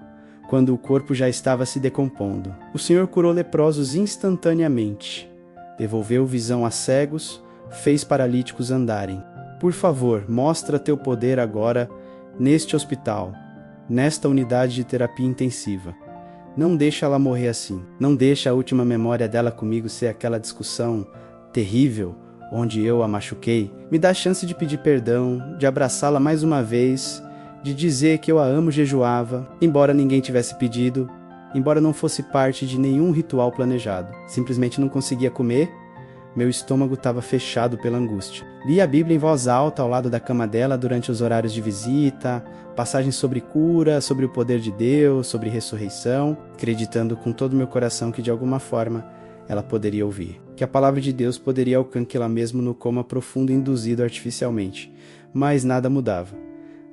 quando o corpo já estava se decompondo. O Senhor curou leprosos instantaneamente. Devolveu visão a cegos, fez paralíticos andarem. Por favor, mostra teu poder agora neste hospital, nesta unidade de terapia intensiva. Não deixa ela morrer assim. Não deixa a última memória dela comigo ser aquela discussão terrível onde eu a machuquei. Me dá a chance de pedir perdão, de abraçá-la mais uma vez, de dizer que eu a amo jejuava, embora ninguém tivesse pedido, embora não fosse parte de nenhum ritual planejado. Simplesmente não conseguia comer, meu estômago estava fechado pela angústia. Li a Bíblia em voz alta ao lado da cama dela durante os horários de visita, passagens sobre cura, sobre o poder de Deus, sobre ressurreição, acreditando com todo o meu coração que de alguma forma ela poderia ouvir. Que a palavra de Deus poderia alcançá-la mesmo no coma profundo induzido artificialmente. Mas nada mudava.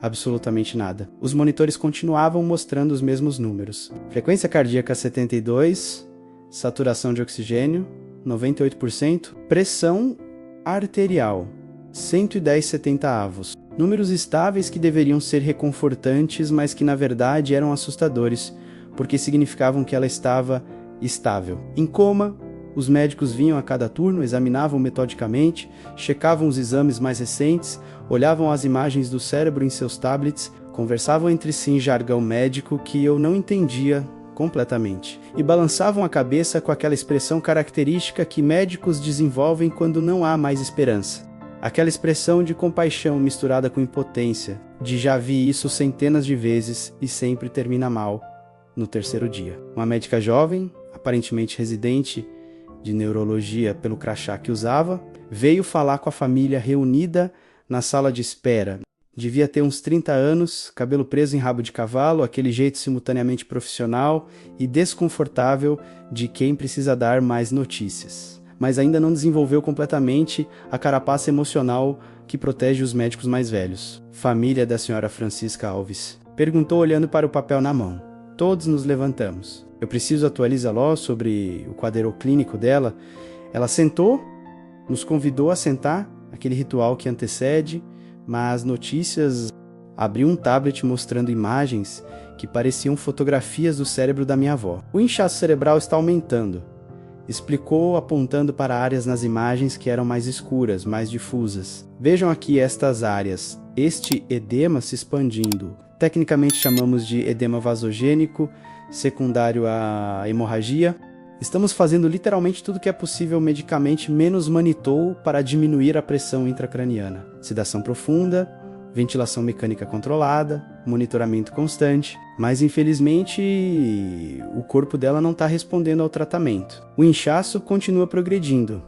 Absolutamente nada. Os monitores continuavam mostrando os mesmos números. Frequência cardíaca 72, saturação de oxigênio 98%, pressão arterial 110/70. Números estáveis que deveriam ser reconfortantes, mas que na verdade eram assustadores, porque significavam que ela estava estável. Em coma, os médicos vinham a cada turno, examinavam metodicamente, checavam os exames mais recentes, olhavam as imagens do cérebro em seus tablets, conversavam entre si em jargão médico que eu não entendia completamente, e balançavam a cabeça com aquela expressão característica que médicos desenvolvem quando não há mais esperança. Aquela expressão de compaixão misturada com impotência, de já vi isso centenas de vezes e sempre termina mal no 3º dia. Uma médica jovem, aparentemente residente de neurologia pelo crachá que usava, veio falar com a família reunida na sala de espera. Devia ter uns 30 anos, cabelo preso em rabo de cavalo, aquele jeito simultaneamente profissional e desconfortável de quem precisa dar mais notícias. Mas ainda não desenvolveu completamente a carapaça emocional que protege os médicos mais velhos. Família da senhora Francisca Alves. Perguntou olhando para o papel na mão. Todos nos levantamos. Eu preciso atualizá-lo sobre o quadro clínico dela. Ela sentou, nos convidou a sentar, aquele ritual que antecede, mas notícias. Abriu um tablet mostrando imagens que pareciam fotografias do cérebro da minha avó. O inchaço cerebral está aumentando, explicou apontando para áreas nas imagens que eram mais escuras, mais difusas. Vejam aqui estas áreas, este edema se expandindo. Tecnicamente chamamos de edema vasogênico, secundário à hemorragia. Estamos fazendo literalmente tudo que é possível medicamente menos manitou para diminuir a pressão intracraniana. Sedação profunda, ventilação mecânica controlada, monitoramento constante, mas infelizmente o corpo dela não está respondendo ao tratamento. O inchaço continua progredindo.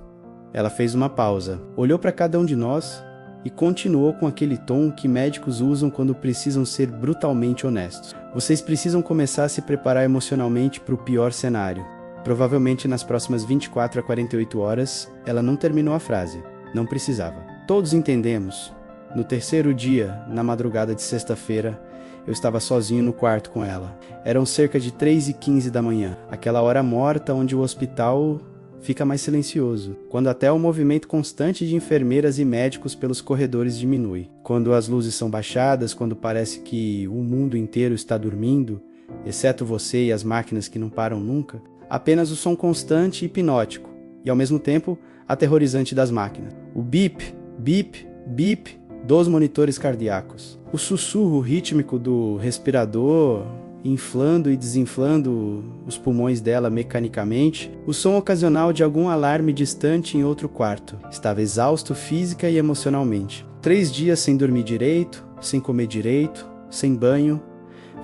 Ela fez uma pausa, olhou para cada um de nós e continuou com aquele tom que médicos usam quando precisam ser brutalmente honestos. Vocês precisam começar a se preparar emocionalmente para o pior cenário. Provavelmente nas próximas 24 a 48 horas, ela não terminou a frase. Não precisava. Todos entendemos. No 3º dia, na madrugada de sexta-feira, eu estava sozinho no quarto com ela. Eram cerca de 3h15 da manhã, aquela hora morta onde o hospital fica mais silencioso, quando até o movimento constante de enfermeiras e médicos pelos corredores diminui, quando as luzes são baixadas, quando parece que o mundo inteiro está dormindo, exceto você e as máquinas que não param nunca, apenas o som constante e hipnótico, e ao mesmo tempo aterrorizante das máquinas. O bip, bip, bip dos monitores cardíacos. O sussurro rítmico do respirador inflando e desinflando os pulmões dela mecanicamente, o som ocasional de algum alarme distante em outro quarto. Estava exausto física e emocionalmente. 3 dias sem dormir direito, sem comer direito, sem banho,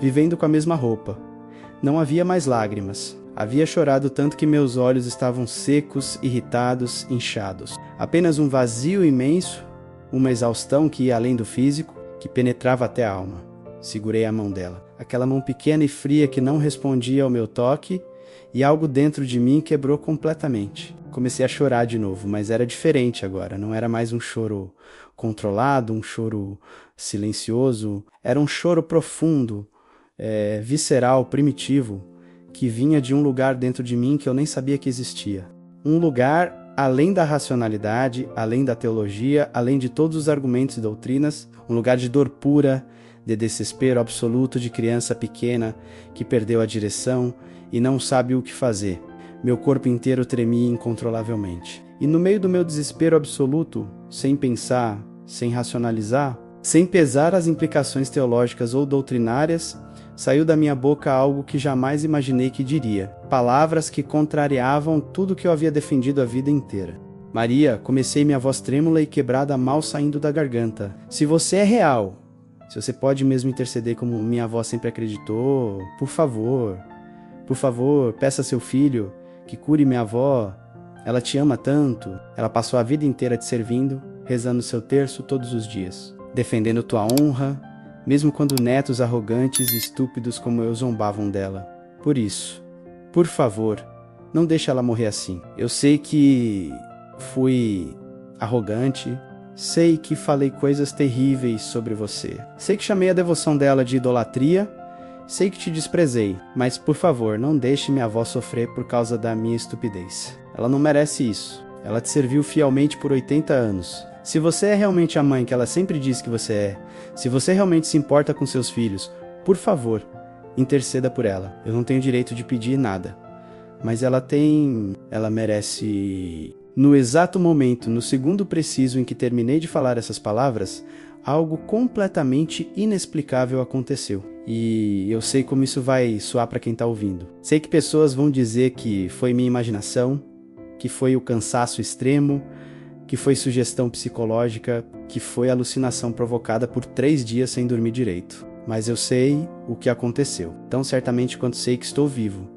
vivendo com a mesma roupa. Não havia mais lágrimas. Havia chorado tanto que meus olhos estavam secos, irritados, inchados. Apenas um vazio imenso, uma exaustão que ia além do físico, que penetrava até a alma. Segurei a mão dela. Aquela mão pequena e fria que não respondia ao meu toque, e algo dentro de mim quebrou completamente. Comecei a chorar de novo, mas era diferente agora. Não era mais um choro controlado, um choro silencioso. Era um choro profundo, visceral, primitivo, que vinha de um lugar dentro de mim que eu nem sabia que existia. Um lugar além da racionalidade, além da teologia, além de todos os argumentos e doutrinas, um lugar de dor pura, de desespero absoluto de criança pequena que perdeu a direção e não sabe o que fazer. Meu corpo inteiro tremia incontrolavelmente. E no meio do meu desespero absoluto, sem pensar, sem racionalizar, sem pesar as implicações teológicas ou doutrinárias, saiu da minha boca algo que jamais imaginei que diria. Palavras que contrariavam tudo que eu havia defendido a vida inteira. Maria, comecei minha voz trêmula e quebrada mal saindo da garganta. Se você é real, se você pode mesmo interceder como minha avó sempre acreditou, por favor, peça a seu filho que cure minha avó. Ela te ama tanto. Ela passou a vida inteira te servindo, rezando seu terço todos os dias, defendendo tua honra, mesmo quando netos arrogantes e estúpidos como eu zombavam dela. Por isso, por favor, não deixe ela morrer assim. Eu sei que fui arrogante, sei que falei coisas terríveis sobre você. Sei que chamei a devoção dela de idolatria, sei que te desprezei, mas por favor, não deixe minha avó sofrer por causa da minha estupidez. Ela não merece isso. Ela te serviu fielmente por 80 anos. Se você é realmente a mãe que ela sempre diz que você é, se você realmente se importa com seus filhos, por favor, interceda por ela. Eu não tenho direito de pedir nada, mas ela merece. No exato momento, no segundo preciso em que terminei de falar essas palavras, algo completamente inexplicável aconteceu. E eu sei como isso vai soar para quem está ouvindo. Sei que pessoas vão dizer que foi minha imaginação, que foi o cansaço extremo, que foi sugestão psicológica, que foi alucinação provocada por 3 dias sem dormir direito. Mas eu sei o que aconteceu, tão certamente quanto sei que estou vivo,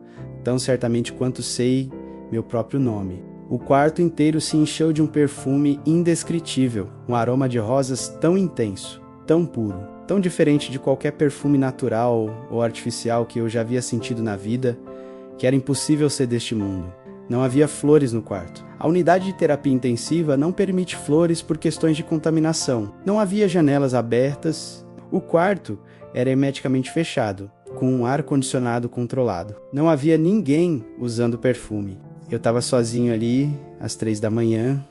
tão certamente quanto sei meu próprio nome. O quarto inteiro se encheu de um perfume indescritível, um aroma de rosas tão intenso, tão puro, tão diferente de qualquer perfume natural ou artificial que eu já havia sentido na vida, que era impossível ser deste mundo. Não havia flores no quarto. A unidade de terapia intensiva não permite flores por questões de contaminação. Não havia janelas abertas. O quarto era hermeticamente fechado, com um ar-condicionado controlado. Não havia ninguém usando perfume. Eu estava sozinho ali, às 3 da manhã,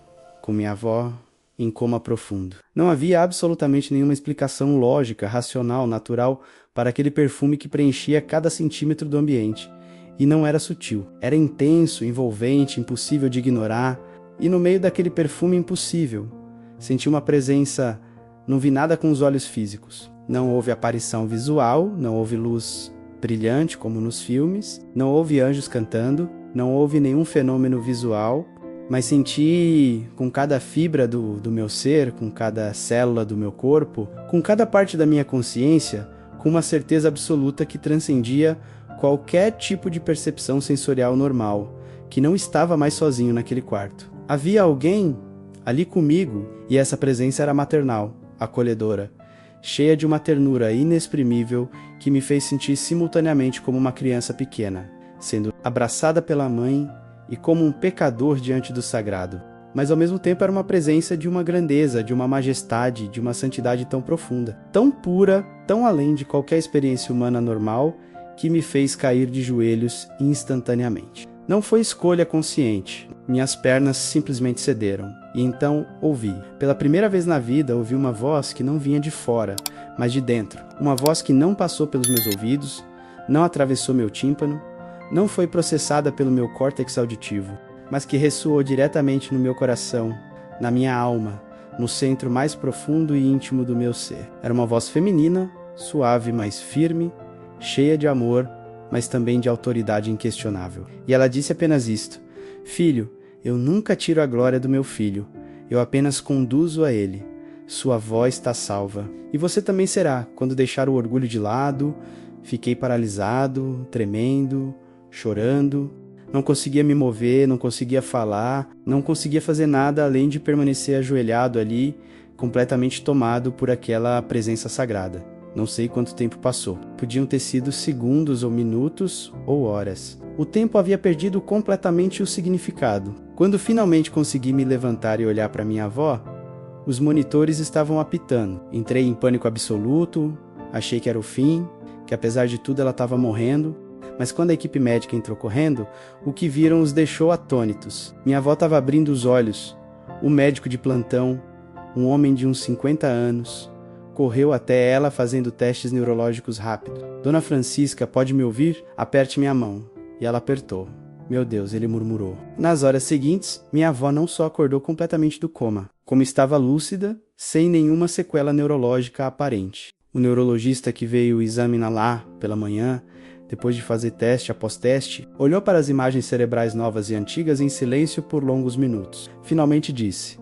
com minha avó, em coma profundo. Não havia absolutamente nenhuma explicação lógica, racional, natural para aquele perfume que preenchia cada centímetro do ambiente. E não era sutil. Era intenso, envolvente, impossível de ignorar. E no meio daquele perfume impossível, senti uma presença. Não vi nada com os olhos físicos. Não houve aparição visual, não houve luz brilhante como nos filmes, não houve anjos cantando, não houve nenhum fenômeno visual, mas senti com cada fibra do meu ser, com cada célula do meu corpo, com cada parte da minha consciência, com uma certeza absoluta que transcendia qualquer tipo de percepção sensorial normal, que não estava mais sozinho naquele quarto. Havia alguém ali comigo, e essa presença era maternal, acolhedora, cheia de uma ternura inexprimível que me fez sentir simultaneamente como uma criança pequena, sendo abraçada pela mãe e como um pecador diante do sagrado. Mas ao mesmo tempo era uma presença de uma grandeza, de uma majestade, de uma santidade tão profunda, tão pura, tão além de qualquer experiência humana normal, que me fez cair de joelhos instantaneamente. Não foi escolha consciente. Minhas pernas simplesmente cederam, e então ouvi. Pela primeira vez na vida, ouvi uma voz que não vinha de fora, mas de dentro. Uma voz que não passou pelos meus ouvidos, não atravessou meu tímpano, não foi processada pelo meu córtex auditivo, mas que ressoou diretamente no meu coração, na minha alma, no centro mais profundo e íntimo do meu ser. Era uma voz feminina, suave, mas firme, cheia de amor, mas também de autoridade inquestionável. E ela disse apenas isto: Filho, eu nunca tiro a glória do meu filho, eu apenas conduzo a ele. Sua voz está salva. E você também será, quando deixar o orgulho de lado. Fiquei paralisado, tremendo, chorando. Não conseguia me mover, não conseguia falar, não conseguia fazer nada além de permanecer ajoelhado ali, completamente tomado por aquela presença sagrada. Não sei quanto tempo passou. Podiam ter sido segundos ou minutos ou horas. O tempo havia perdido completamente o significado. Quando finalmente consegui me levantar e olhar para minha avó, os monitores estavam apitando. Entrei em pânico absoluto, achei que era o fim, que apesar de tudo ela estava morrendo. Mas quando a equipe médica entrou correndo, o que viram os deixou atônitos. Minha avó estava abrindo os olhos. O médico de plantão, um homem de uns 50 anos, correu até ela fazendo testes neurológicos rápidos. Dona Francisca, pode me ouvir? Aperte minha mão. E ela apertou. Meu Deus, ele murmurou. Nas horas seguintes, minha avó não só acordou completamente do coma, como estava lúcida, sem nenhuma sequela neurológica aparente. O neurologista que veio examiná-la pela manhã, depois de fazer teste após teste, olhou para as imagens cerebrais novas e antigas em silêncio por longos minutos. Finalmente disse: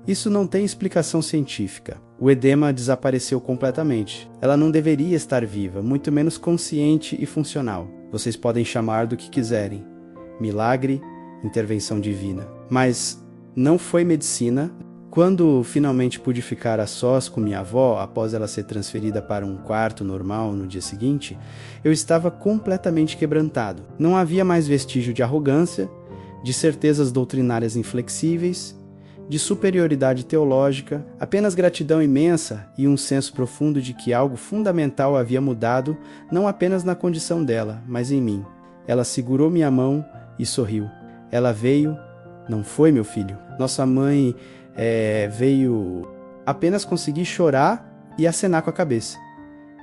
Isso não tem explicação científica. O edema desapareceu completamente. Ela não deveria estar viva, muito menos consciente e funcional. Vocês podem chamar do que quiserem. Milagre, intervenção divina. Mas não foi medicina. Quando finalmente pude ficar a sós com minha avó, após ela ser transferida para um quarto normal no dia seguinte, eu estava completamente quebrantado. Não havia mais vestígio de arrogância, de certezas doutrinárias inflexíveis, de superioridade teológica, apenas gratidão imensa e um senso profundo de que algo fundamental havia mudado, não apenas na condição dela, mas em mim. Ela segurou minha mão e sorriu. Ela veio, não foi, meu filho? Nossa mãe veio. Apenas consegui chorar e acenar com a cabeça.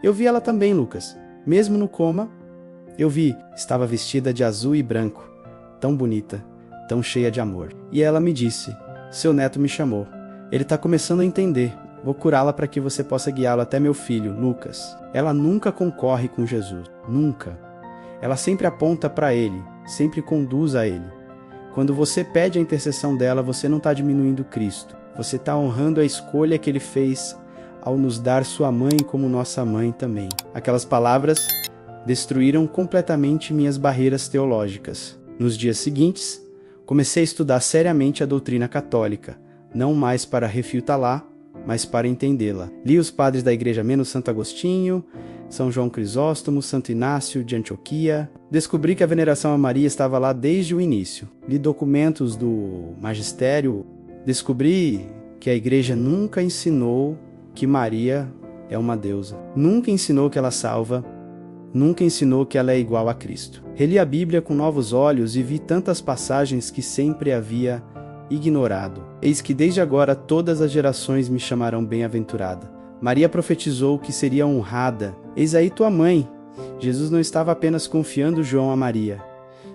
Eu vi ela também, Lucas. Mesmo no coma, eu vi. Estava vestida de azul e branco. Tão bonita, tão cheia de amor. E ela me disse: Seu neto me chamou. Ele está começando a entender. Vou curá-la para que você possa guiá-lo até meu filho, Lucas. Ela nunca concorre com Jesus. Nunca. Ela sempre aponta para ele, sempre conduz a ele. Quando você pede a intercessão dela, você não está diminuindo Cristo. Você está honrando a escolha que ele fez ao nos dar sua mãe como nossa mãe também. Aquelas palavras destruíram completamente minhas barreiras teológicas. Nos dias seguintes, comecei a estudar seriamente a doutrina católica, não mais para refutá-la, mas para entendê-la. Li os padres da Igreja menos Santo Agostinho, São João Crisóstomo, Santo Inácio de Antioquia. Descobri que a veneração a Maria estava lá desde o início. Li documentos do magistério. Descobri que a Igreja nunca ensinou que Maria é uma deusa. Nunca ensinou que ela salva. Nunca ensinou que ela é igual a Cristo. Reli a Bíblia com novos olhos e vi tantas passagens que sempre havia ignorado. Eis que desde agora todas as gerações me chamarão bem-aventurada. Maria profetizou que seria honrada. Eis aí tua mãe. Jesus não estava apenas confiando João a Maria.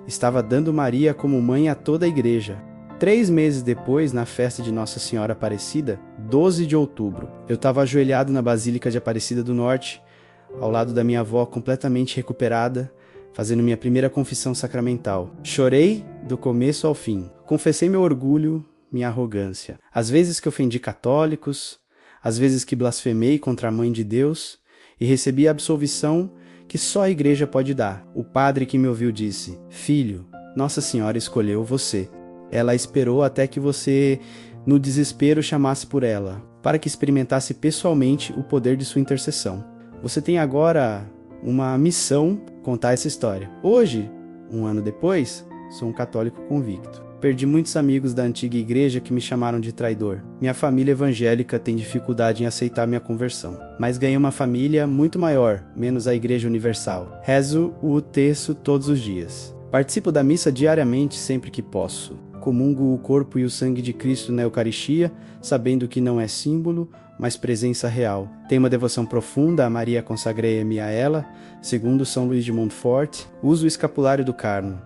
Estava dando Maria como mãe a toda a igreja. 3 meses depois, na festa de Nossa Senhora Aparecida, 12 de outubro, eu estava ajoelhado na Basílica de Aparecida do Norte, ao lado da minha avó completamente recuperada, fazendo minha primeira confissão sacramental. Chorei do começo ao fim. Confessei meu orgulho, minha arrogância. Às vezes que ofendi católicos, às vezes que blasfemei contra a Mãe de Deus, e recebi a absolvição que só a igreja pode dar. O padre que me ouviu disse: Filho, Nossa Senhora escolheu você. Ela esperou até que você, no desespero, chamasse por ela, para que experimentasse pessoalmente o poder de sua intercessão. Você tem agora uma missão: contar essa história. Hoje, 1 ano depois, sou um católico convicto. Perdi muitos amigos da antiga igreja que me chamaram de traidor. Minha família evangélica tem dificuldade em aceitar minha conversão. Mas ganhei uma família muito maior, menos a Igreja Universal. Rezo o terço todos os dias. Participo da missa diariamente sempre que posso. Comungo o corpo e o sangue de Cristo na Eucaristia, sabendo que não é símbolo, mas presença real. Tenho uma devoção profunda a Maria, consagrei-me a ela, segundo São Luís de Montfort, uso o escapulário do Carmo.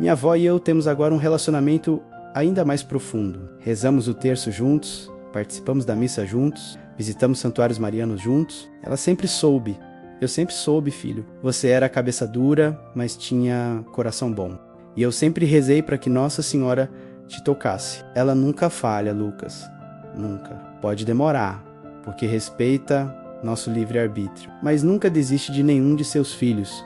Minha avó e eu temos agora um relacionamento ainda mais profundo. Rezamos o terço juntos, participamos da missa juntos, visitamos santuários marianos juntos. Ela sempre soube, eu sempre soube, filho. Você era cabeça dura, mas tinha coração bom. E eu sempre rezei para que Nossa Senhora te tocasse. Ela nunca falha, Lucas. Nunca. Pode demorar, porque respeita nosso livre-arbítrio. Mas nunca desiste de nenhum de seus filhos.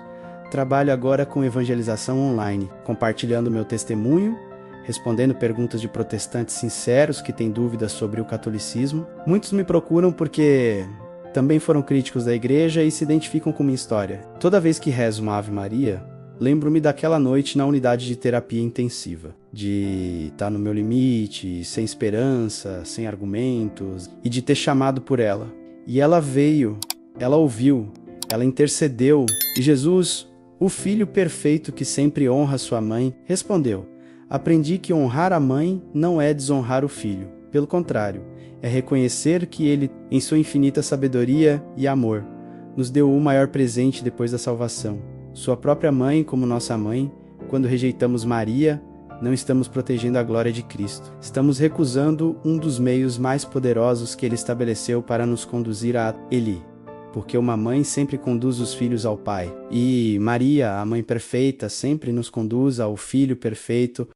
Trabalho agora com evangelização online, compartilhando meu testemunho, respondendo perguntas de protestantes sinceros que têm dúvidas sobre o catolicismo. Muitos me procuram porque também foram críticos da igreja e se identificam com minha história. Toda vez que rezo uma Ave Maria, lembro-me daquela noite na unidade de terapia intensiva, de estar no meu limite, sem esperança, sem argumentos, e de ter chamado por ela. E ela veio, ela ouviu, ela intercedeu, e Jesus, o Filho perfeito que sempre honra sua mãe, respondeu: aprendi que honrar a mãe não é desonrar o filho, pelo contrário, é reconhecer que ele, em sua infinita sabedoria e amor, nos deu o maior presente depois da salvação. Sua própria mãe como nossa mãe. Quando rejeitamos Maria, não estamos protegendo a glória de Cristo. Estamos recusando um dos meios mais poderosos que ele estabeleceu para nos conduzir a Ele. Porque uma mãe sempre conduz os filhos ao Pai. E Maria, a mãe perfeita, sempre nos conduz ao Filho perfeito,